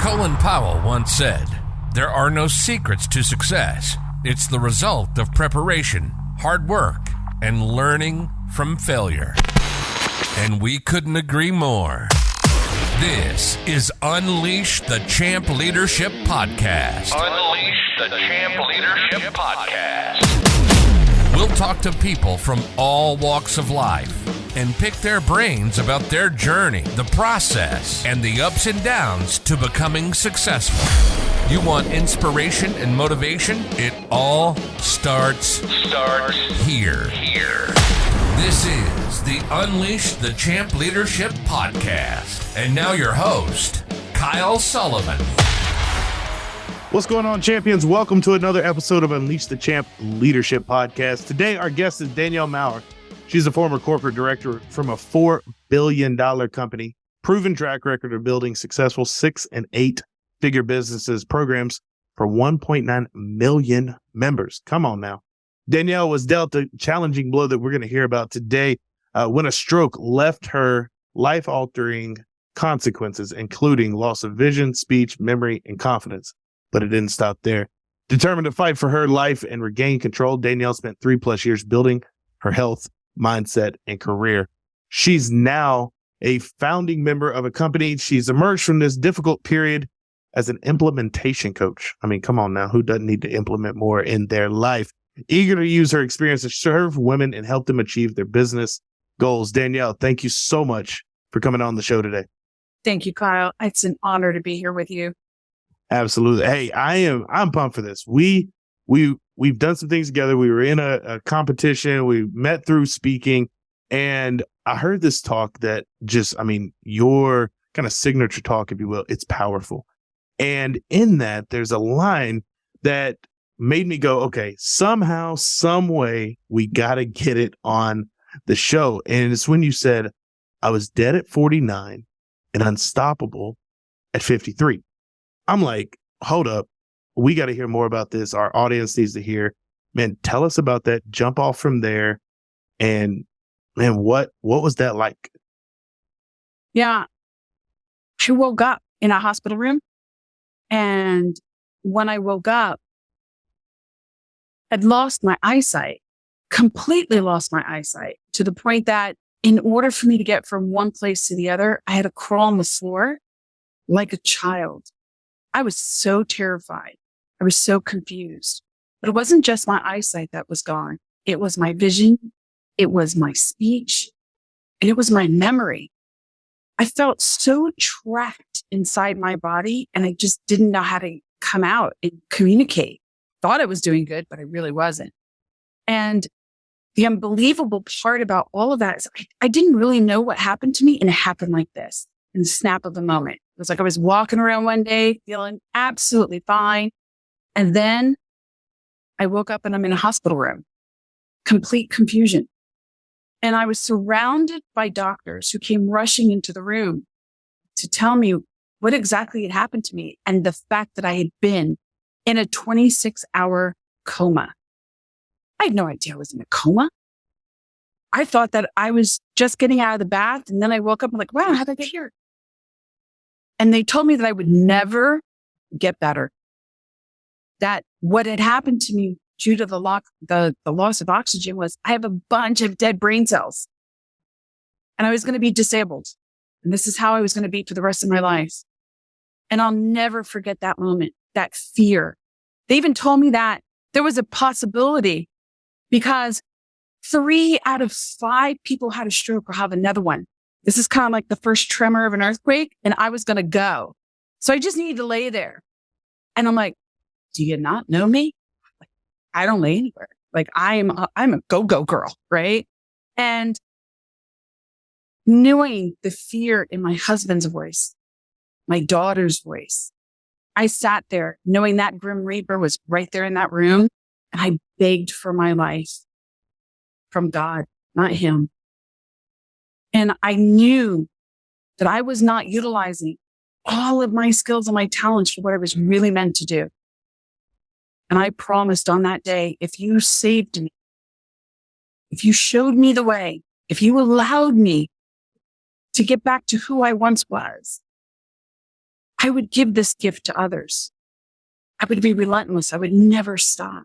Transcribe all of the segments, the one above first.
Colin Powell once said, "There are no secrets to success. It's the result of preparation, hard work, and learning from failure." And we couldn't agree more. This is Unleash the Champ Leadership Podcast. Unleash the Champ Leadership Podcast. We'll talk to people from all walks of life and pick their brains about their journey, the process, and the ups and downs to becoming successful. You want inspiration and motivation? It all starts here. This is the Unleash the Champ Leadership Podcast. And now your host, Kyle Sullivan. What's going on, champions? Welcome to another episode of Unleash the Champ Leadership Podcast. Today, our guest is Danielle Maur. She's a former corporate director from a $4 billion company, proven track record of building successful 6- and 8-figure businesses, programs for 1.9 million members. Come on now. Danielle was dealt a challenging blow that we're going to hear about today when a stroke left her life-altering consequences, including loss of vision, speech, memory, and confidence. But it didn't stop there. Determined to fight for her life and regain control, Danielle spent 3+ years building her health, mindset, and career. She's now a founding member of a company. She's emerged from this difficult period as an implementation coach. I mean, come on now. Who doesn't need to implement more in their life? Eager to use her experience to serve women and help them achieve their business goals. Danielle, thank you so much for coming on the show today. Thank you, Kyle. It's an honor to be here with you. Absolutely. Hey, I'm pumped for this. We've done some things together. We were in a competition. We met through speaking, and I heard this talk that your kind of signature talk, if you will, it's powerful. And in that, there's a line that made me go, okay, somehow, some way, we got to get it on the show. And it's when you said, I was dead at 49 and unstoppable at 53. I'm like, hold up. We got to hear more about this. Our audience needs to hear. Man, tell us about that. Jump off from there. And man, what was that like? Yeah. She woke up in a hospital room. And when I woke up, I'd lost my eyesight, completely lost my eyesight, to the point that in order for me to get from one place to the other, I had to crawl on the floor like a child. I was so terrified. I was so confused. But it wasn't just my eyesight that was gone. It was my vision. It was my speech. And it was my memory. I felt so trapped inside my body, and I just didn't know how to come out and communicate. Thought I was doing good, but I really wasn't. And the unbelievable part about all of that is I didn't really know what happened to me, and it happened like this, in the snap of the moment. It was like I was walking around one day feeling absolutely fine. And then I woke up and I'm in a hospital room, complete confusion. And I was surrounded by doctors who came rushing into the room to tell me what exactly had happened to me and the fact that I had been in a 26-hour coma. I had no idea I was in a coma. I thought that I was just getting out of the bath, and then I woke up and like, wow, how did I get here? And they told me that I would never get better. That what had happened to me due to the loss of oxygen was I have a bunch of dead brain cells. And I was going to be disabled. And this is how I was going to be for the rest of my life. And I'll never forget that moment, that fear. They even told me that there was a possibility because 3 out of 5 people had a stroke or have another one. This is kind of like the first tremor of an earthquake, and I was going to go. So I just needed to lay there. And I'm like, do you not know me? Like, I don't lay anywhere. Like I'm a go-go girl, right? And knowing the fear in my husband's voice, my daughter's voice, I sat there knowing that Grim Reaper was right there in that room, and I begged for my life from God, not him. And I knew that I was not utilizing all of my skills and my talents for what I was really meant to do. And I promised on that day, if you saved me, if you showed me the way, if you allowed me to get back to who I once was, I would give this gift to others. I would be relentless. I would never stop.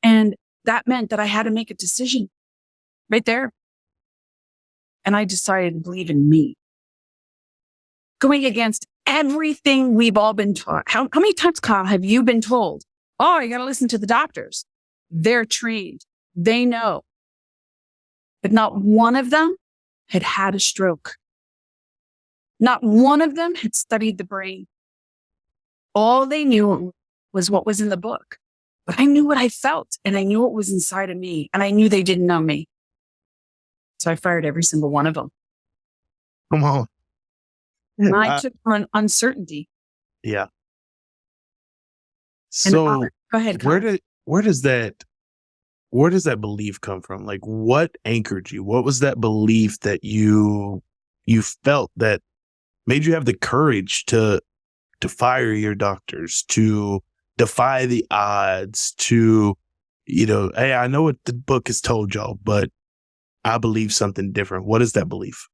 And that meant that I had to make a decision right there. And I decided to believe in me. Going against everything we've all been taught. How many times, Kyle, have you been told, oh, you got to listen to the doctors. They're trained. They know. But not one of them had had a stroke. Not one of them had studied the brain. All they knew was what was in the book. But I knew what I felt, and I knew what was inside of me, and I knew they didn't know me. So I fired every single one of them. Come on. And I took on uncertainty. Yeah. So go ahead, Kyle. where does that belief come from? Like, what anchored you? What was that belief that you felt that made you have the courage to fire your doctors, to defy the odds, to, hey, I know what the book has told y'all, but I believe something different. What is that belief?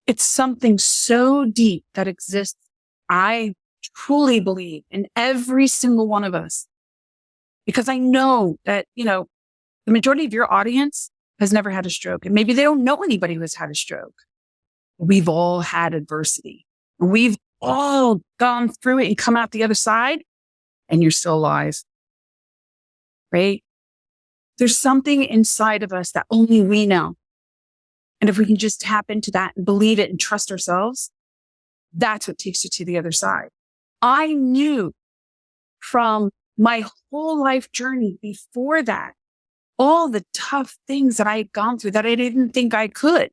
It's something so deep that exists. I truly believe in every single one of us, because I know that, the majority of your audience has never had a stroke, and maybe they don't know anybody who has had a stroke. We've all had adversity. We've all gone through it and come out the other side, and you're still alive, right? There's something inside of us that only we know. And if we can just tap into that and believe it and trust ourselves, that's what takes you to the other side. I knew from my whole life journey before that, all the tough things that I had gone through that I didn't think I could.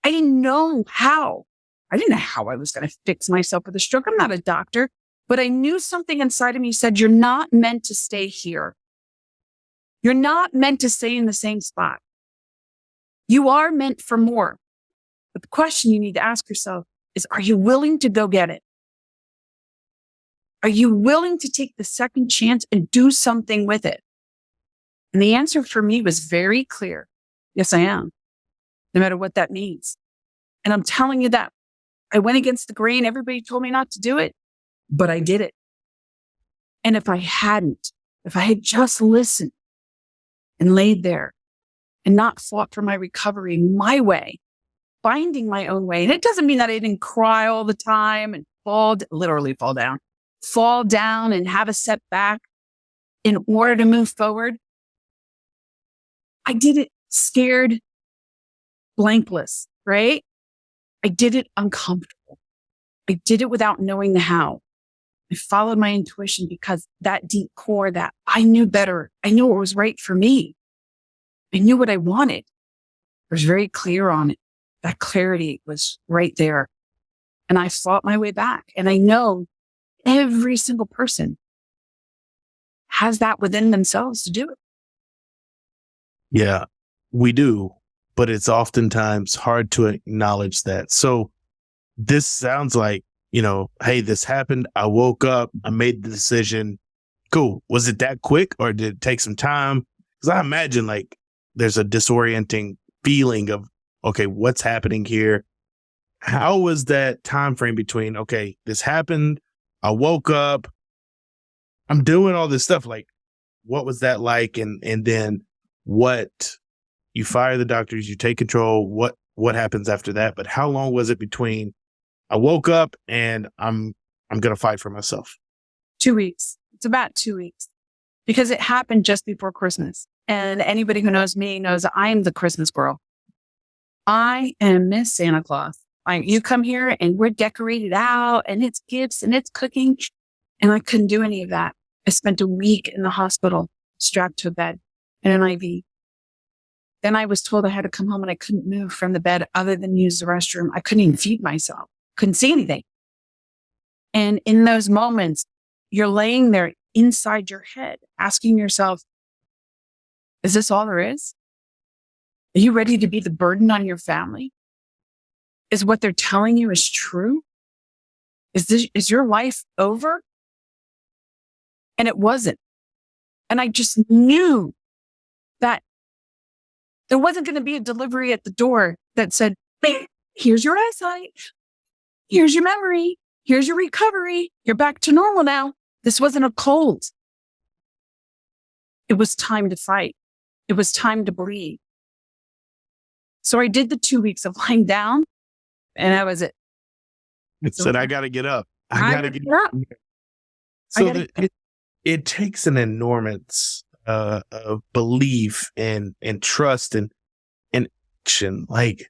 I didn't know how. I didn't know how I was going to fix myself with a stroke. I'm not a doctor, but I knew something inside of me said, you're not meant to stay here. You're not meant to stay in the same spot. You are meant for more. But the question you need to ask yourself is, are you willing to go get it? Are you willing to take the second chance and do something with it? And the answer for me was very clear. Yes, I am. No matter what that means. And I'm telling you that I went against the grain. Everybody told me not to do it, but I did it. And if I had just listened and laid there and not fought for my recovery my way, finding my own way. And it doesn't mean that I didn't cry all the time and literally fall down and have a setback in order to move forward. I did it scared, blankless, right? I did it uncomfortable. I did it without knowing the how. I followed my intuition because that deep core that I knew better. I knew what was right for me. I knew what I wanted. I was very clear on it. That clarity was right there. And I fought my way back. And I know every single person has that within themselves to do it. Yeah, we do. But it's oftentimes hard to acknowledge that. So this sounds like, hey, this happened. I woke up. I made the decision. Cool. Was it that quick or did it take some time? Because I imagine there's a disorienting feeling of, okay, what's happening here? How was that time frame between, okay, this happened, I woke up, I'm doing all this stuff. What was that like? And then what, you fire the doctors, you take control. What happens after that? But how long was it between I woke up and I'm going to fight for myself? 2 weeks. It's about 2 weeks because it happened just before Christmas. And anybody who knows me knows that I am the Christmas girl. I am Miss Santa Claus. You come here and we're decorated out and it's gifts and it's cooking. And I couldn't do any of that. I spent a week in the hospital strapped to a bed and an IV. Then I was told I had to come home and I couldn't move from the bed other than use the restroom. I couldn't even feed myself. Couldn't see anything. And in those moments, you're laying there inside your head asking yourself, is this all there is? Are you ready to be the burden on your family? Is what they're telling you is true? Is your life over? And it wasn't. And I just knew that there wasn't going to be a delivery at the door that said, hey, here's your eyesight. Here's your memory. Here's your recovery. You're back to normal now. This wasn't a cold. It was time to fight. It was time to bleed. So I did the 2 weeks of lying down, and that was it. It said, I got to get up. I got to get up. So it takes an enormous of belief and trust and action. Like,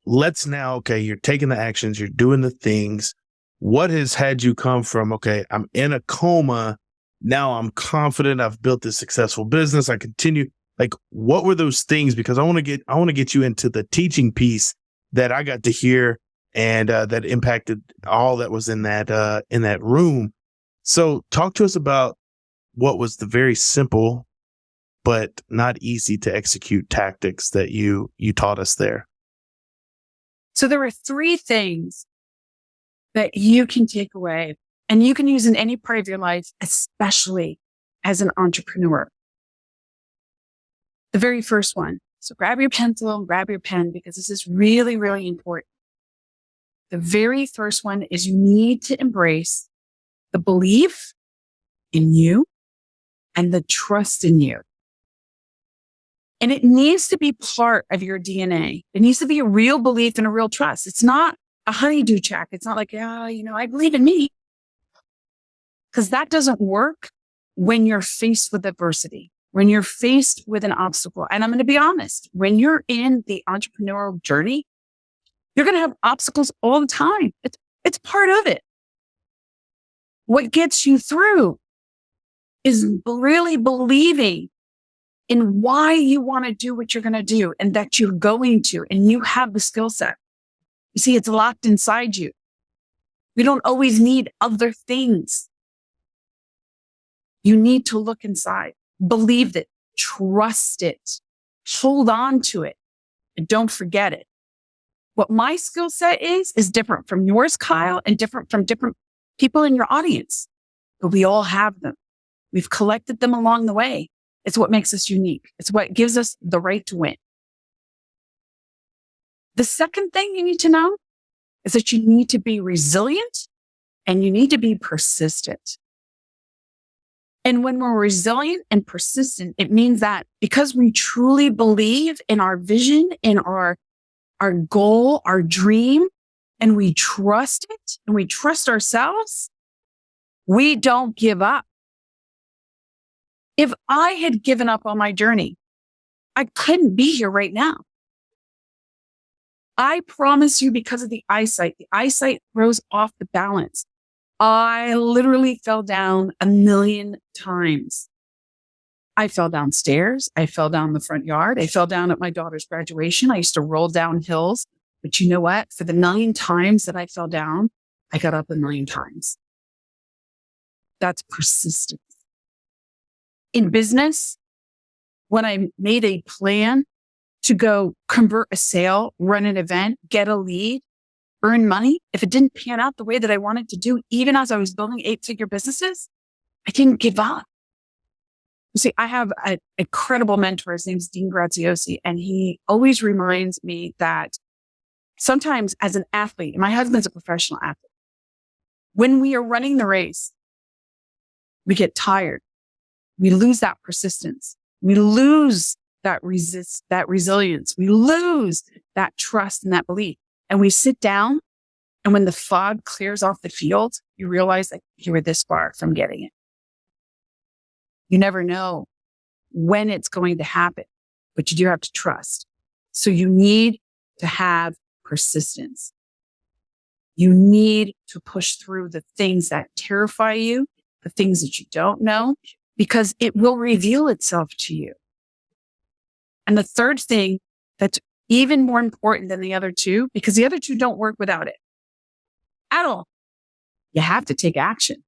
let's now, okay, you're taking the actions, you're doing the things. What has had you come from, okay, I'm in a coma. Now I'm confident. I've built this successful business. I continue. Like, what were those things? Because I want to get you into the teaching piece that I got to hear and that impacted all that was in that room. So talk to us about what was the very simple but not easy to execute tactics that you taught us there. So there were 3 things that you can take away and you can use in any part of your life, especially as an entrepreneur. The very first one. So grab your pencil and grab your pen because this is really, really important. The very first one is you need to embrace the belief in you and the trust in you. And it needs to be part of your DNA. It needs to be a real belief and a real trust. It's not a honeydew check. It's not like, I believe in me. Because that doesn't work when you're faced with adversity, when you're faced with an obstacle. And I'm going to be honest, when you're in the entrepreneurial journey, you're going to have obstacles all the time. It's part of it. What gets you through is really believing in why you want to do what you're going to do and that you're going to, and you have the skill set. You see, it's locked inside you. We don't always need other things. You need to look inside, believe it, trust it, hold on to it, and don't forget it. What my skill set is different from yours, Kyle, and different from different people in your audience. But we all have them. We've collected them along the way. It's what makes us unique. It's what gives us the right to win. The second thing you need to know is that you need to be resilient and you need to be persistent. And when we're resilient and persistent, it means that because we truly believe in our vision, in our goal, our dream, and we trust it and we trust ourselves, we don't give up. If I had given up on my journey, I couldn't be here right now. I promise you, because of the eyesight throws off the balance. I literally fell down 1,000,000 times. I fell downstairs. I fell down the front yard. I fell down at my daughter's graduation. I used to roll down hills. But you know what? For the 9 times that I fell down, I got up 1,000,000 times. That's persistence. In business, when I made a plan to go convert a sale, run an event, get a lead, earn money, if it didn't pan out the way that I wanted to do, even as I was building 8-figure businesses, I didn't give up. You see, I have an incredible mentor. His name is Dean Graziosi, and he always reminds me that sometimes as an athlete, and my husband's a professional athlete, when we are running the race, we get tired. We lose that persistence. We lose that resilience. We lose that trust and that belief. And we sit down, and when the fog clears off the field, you realize that you were this far from getting it. You never know when it's going to happen, but you do have to trust. So you need to have persistence. You need to push through the things that terrify you, the things that you don't know, because it will reveal itself to you. And the third thing that's even more important than the other two, because the other two don't work without it at all, you have to take action.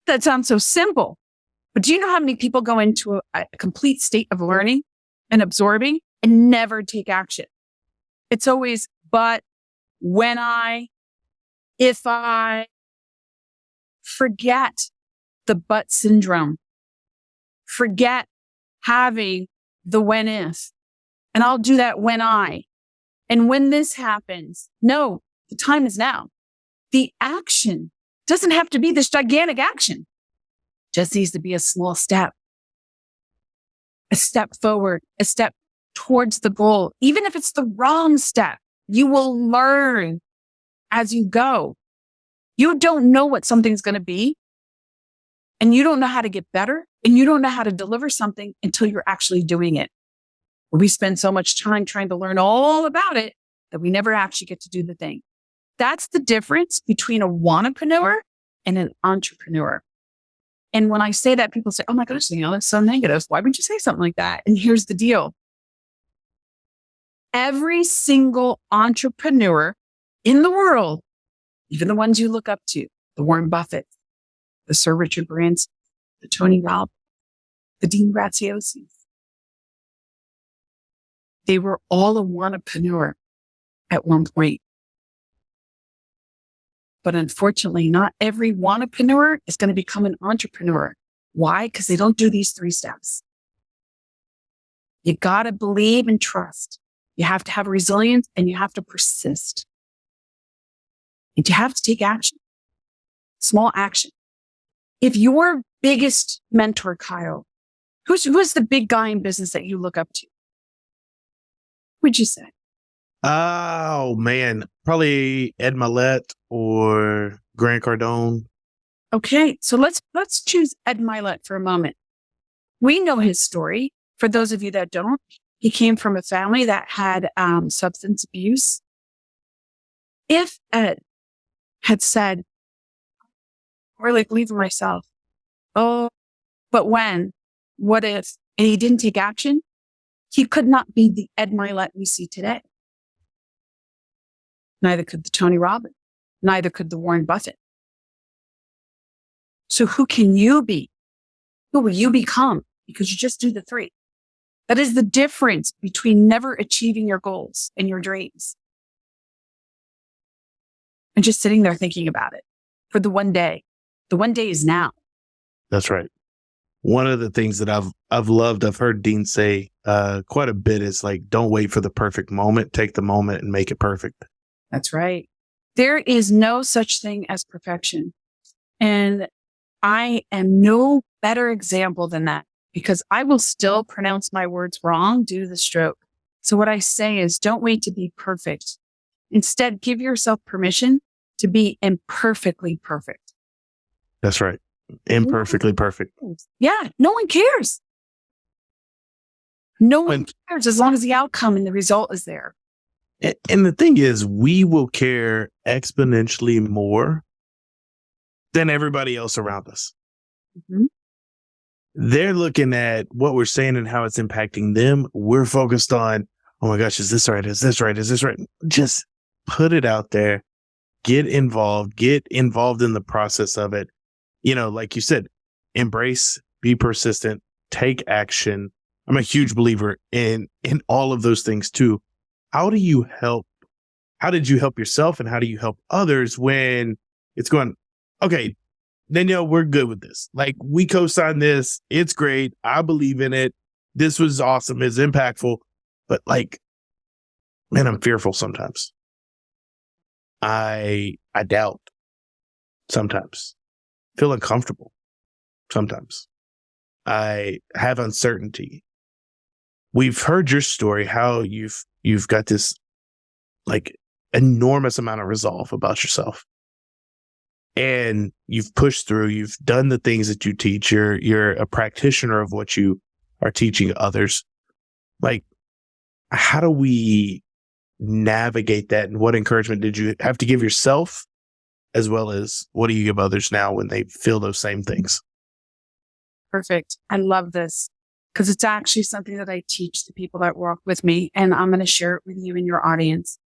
That sounds so simple, but do you know how many people go into a complete state of learning and absorbing and never take action? It's always, but, when I, if I, forget the but syndrome. Forget having the when if. And I'll do that when I. And when this happens, no, the time is now. The action doesn't have to be this gigantic action. Just needs to be a small step, a step forward, a step towards the goal. Even if it's the wrong step, you will learn as you go. You don't know what something's going to be, and you don't know how to get better, and you don't know how to deliver something until you're actually doing it. We spend so much time trying to learn all about it that we never actually get to do the thing. That's the difference between a wannapreneur and an entrepreneur. And when I say that, people say, oh my goodness, that's so negative. Why would you say something like that? And here's the deal. Every single entrepreneur in the world, even the ones you look up to, the Warren Buffett, the Sir Richard Branson, the Tony Robbins, the Dean Graziosi, they were all a wannapreneur at one point. But unfortunately, not every wannapreneur is going to become an entrepreneur. Why? Because they don't do these 3 steps. You got to believe and trust. You have to have resilience and you have to persist. And you have to take action. Small action. If your biggest mentor, Kyle, who's the big guy in business that you look up to? What'd you say? Oh man, probably Ed Mylett or Grant Cardone. Okay, so let's choose Ed Mylett for a moment. We know his story. For those of you that don't, he came from a family that had substance abuse. If Ed had said, "Or like leaving myself," oh, but when, what if, and he didn't take action, he could not be the Ed Mylett we see today. Neither could the Tony Robbins. Neither could the Warren Buffett. So who can you be? Who will you become? Because you just do the 3. That is the difference between never achieving your goals and your dreams and just sitting there thinking about it for the one day. The one day is now. That's right. One of the things that I've loved, I've heard Dean say quite a bit is like, don't wait for the perfect moment. Take the moment and make it perfect. That's right. There is no such thing as perfection. And I am no better example than that because I will still pronounce my words wrong due to the stroke. So what I say is don't wait to be perfect. Instead, give yourself permission to be imperfectly perfect. That's right. Imperfectly perfect. Yeah. No one cares. No one cares as long as the outcome and the result is there. And the thing is, we will care exponentially more than everybody else around us. Mm-hmm. They're looking at what we're saying and how it's impacting them. We're focused on, oh my gosh, is this right? Is this right? Is this right? Just put it out there. Get involved in the process of it. Like you said, embrace, be persistent, take action. I'm a huge believer in all of those things too. How did you help yourself and how do you help others when it's going, okay, Danielle, we're good with this. Like we co-signed this. It's great. I believe in it. This was awesome. It's impactful. But like, man, I'm fearful sometimes. I doubt sometimes. Feel uncomfortable sometimes. I have uncertainty. We've heard your story, how you've got this like enormous amount of resolve about yourself. And you've pushed through, you've done the things that you teach. You're a practitioner of what you are teaching others. Like, how do we navigate that? And what encouragement did you have to give yourself? As well as what do you give others now when they feel those same things? Perfect. I love this because it's actually something that I teach the people that work with me, and I'm going to share it with you and your audience.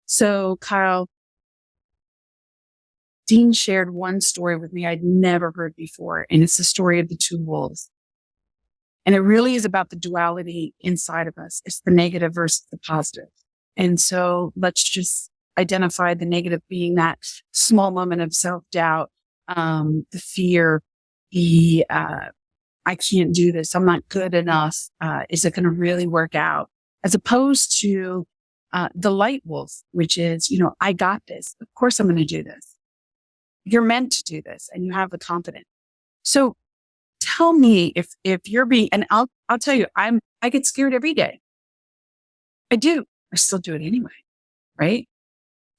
So, Kyle, Dean shared one story with me I'd never heard before, and it's the story of the 2 wolves. And it really is about the duality inside of us. It's the negative versus the positive. And so let's just identify the negative being that small moment of self-doubt, the fear, I can't do this. I'm not good enough. Is it going to really work out? As opposed to the light wolf, which is, I got this. Of course I'm going to do this. You're meant to do this and you have the confidence. So tell me if you're being, and I'll tell you, I get scared every day. I do. I still do it anyway. Right?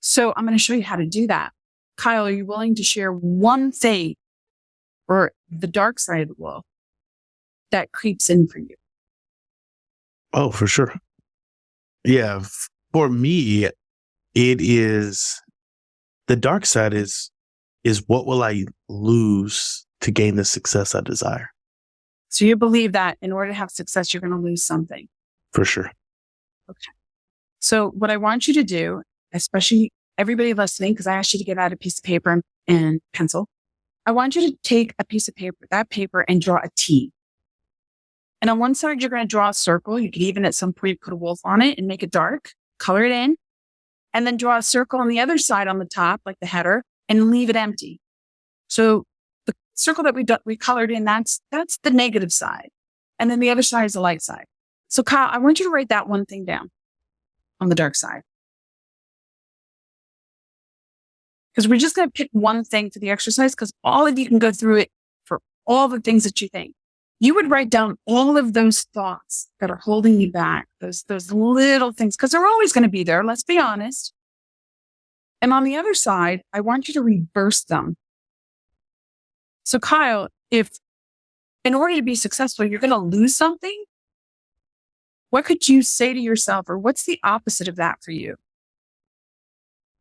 So I'm going to show you how to do that. Kyle, are you willing to share one thing or the dark side of the wolf that creeps in for you? Oh, for sure. Yeah. For me, it is the dark side is what will I lose to gain the success I desire? So you believe that in order to have success, you're going to lose something. For sure. Okay. So what I want you to do, especially everybody listening, because I asked you to get out a piece of paper and pencil. I want you to take a piece of paper, that paper, and draw a T. And on one side, you're going to draw a circle. You could even at some point put a wolf on it and make it dark, color it in, and then draw a circle on the other side on the top, like the header, and leave it empty. So the circle that we colored in, that's the negative side. And then the other side is the light side. So Kyle, I want you to write that one thing down on the dark side. Because we're just going to pick one thing for the exercise because all of you can go through it for all the things that you think. You would write down all of those thoughts that are holding you back, those little things, because they're always going to be there. Let's be honest. And on the other side, I want you to reverse them. So Kyle, if in order to be successful, you're going to lose something, what could you say to yourself, or what's the opposite of that for you?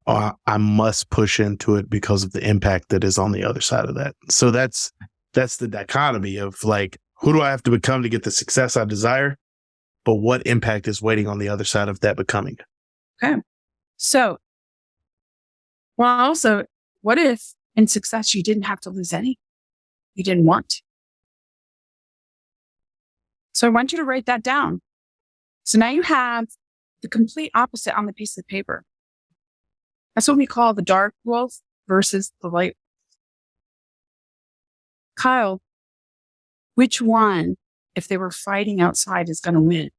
I must push into it because of the impact that is on the other side of that. So that's the dichotomy of like, who do I have to become to get the success I desire? But what impact is waiting on the other side of that becoming? Okay. So, well, also, what if in success you didn't have to lose any? You didn't want to. So I want you to write that down. So now you have the complete opposite on the piece of paper. That's what we call the dark wolf versus the light. Kyle, which one, if they were fighting outside, is going to win?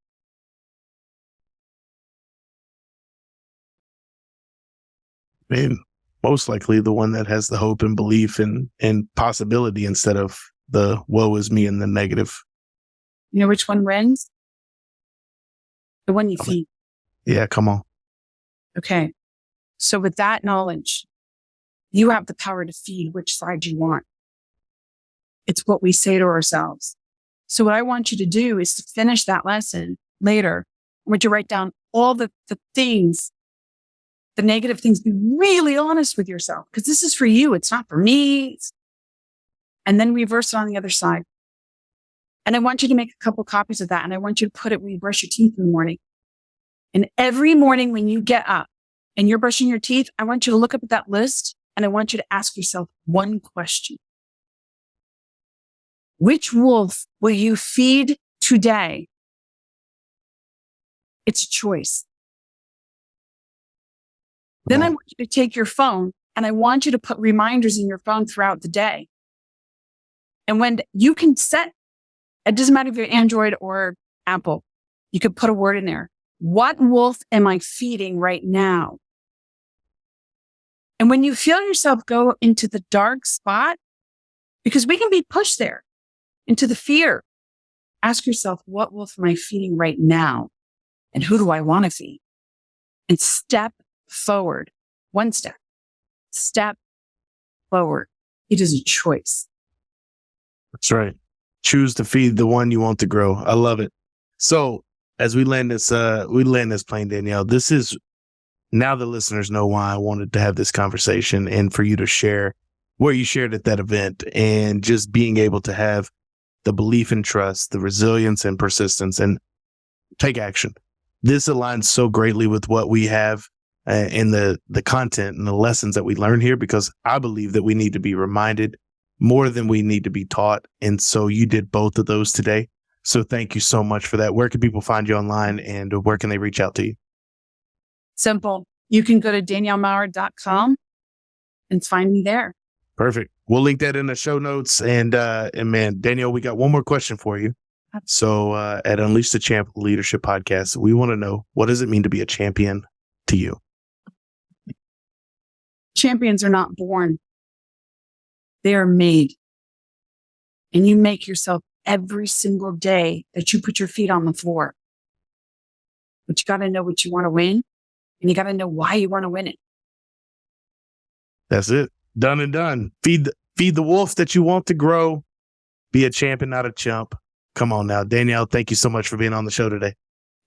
And most likely the one that has the hope and belief and possibility instead of the woe is me and the negative. You know which one wins? The one you feed. Yeah, come on. Okay. So with that knowledge, you have the power to feed which side you want. It's what we say to ourselves. So what I want you to do is to finish that lesson later. I want you to write down all the things, the negative things. Be really honest with yourself because this is for you. It's not for me. And then reverse it on the other side. And I want you to make a couple copies of that. And I want you to put it when you brush your teeth in the morning. And every morning when you get up and you're brushing your teeth, I want you to look up at that list and I want you to ask yourself one question. Which wolf will you feed today? It's a choice. Then I want you to take your phone and I want you to put reminders in your phone throughout the day. And when you can set, it doesn't matter if you're Android or Apple, you could put a word in there. What wolf am I feeding right now? And when you feel yourself go into the dark spot, because we can be pushed there into the fear, ask yourself, what wolf am I feeding right now? And who do I want to feed? And step forward. One step. Step forward. It is a choice. That's right. Choose to feed the one you want to grow. I love it. So as we land this plane, Danielle, this is now the listeners know why I wanted to have this conversation and for you to share what you shared at that event and just being able to have the belief and trust, the resilience and persistence and take action. This aligns so greatly with what we have in the content and the lessons that we learn here, because I believe that we need to be reminded more than we need to be taught. And so you did both of those today. So thank you so much for that. Where can people find you online and where can they reach out to you? Simple. You can go to daniellemaur.com and find me there. Perfect. We'll link that in the show notes. And man, Danielle, we got one more question for you. So at Unleash the Champ Leadership Podcast, we want to know, what does it mean to be a champion to you? Champions are not born. They are made. And you make yourself every single day that you put your feet on the floor. But you got to know what you want to win, and you got to know why you want to win it. That's it. Done and done. Feed the wolf that you want to grow. Be a champion, not a chump. Come on now. Danielle, thank you so much for being on the show today.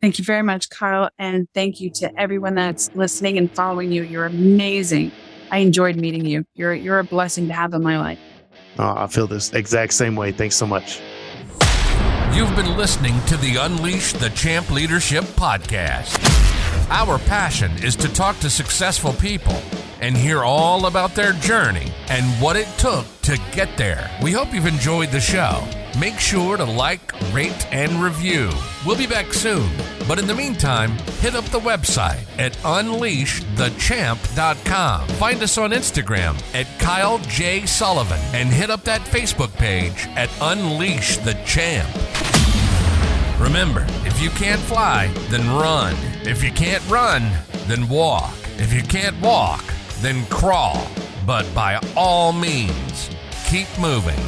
Thank you very much, Kyle. And thank you to everyone that's listening and following you. You're amazing. I enjoyed meeting you. You're a blessing to have in my life. Oh, I feel this exact same way. Thanks so much. You've been listening to the Unleash the Champ Leadership Podcast. Our passion is to talk to successful people and hear all about their journey and what it took to get there. We hope you've enjoyed the show. Make sure to like, rate, and review. We'll be back soon. But in the meantime, hit up the website at unleashthechamp.com. Find us on Instagram at Kyle J. Sullivan and hit up that Facebook page at Unleash the Champ. Remember, if you can't fly, then run. If you can't run, then walk. If you can't walk, then crawl. But by all means, keep moving.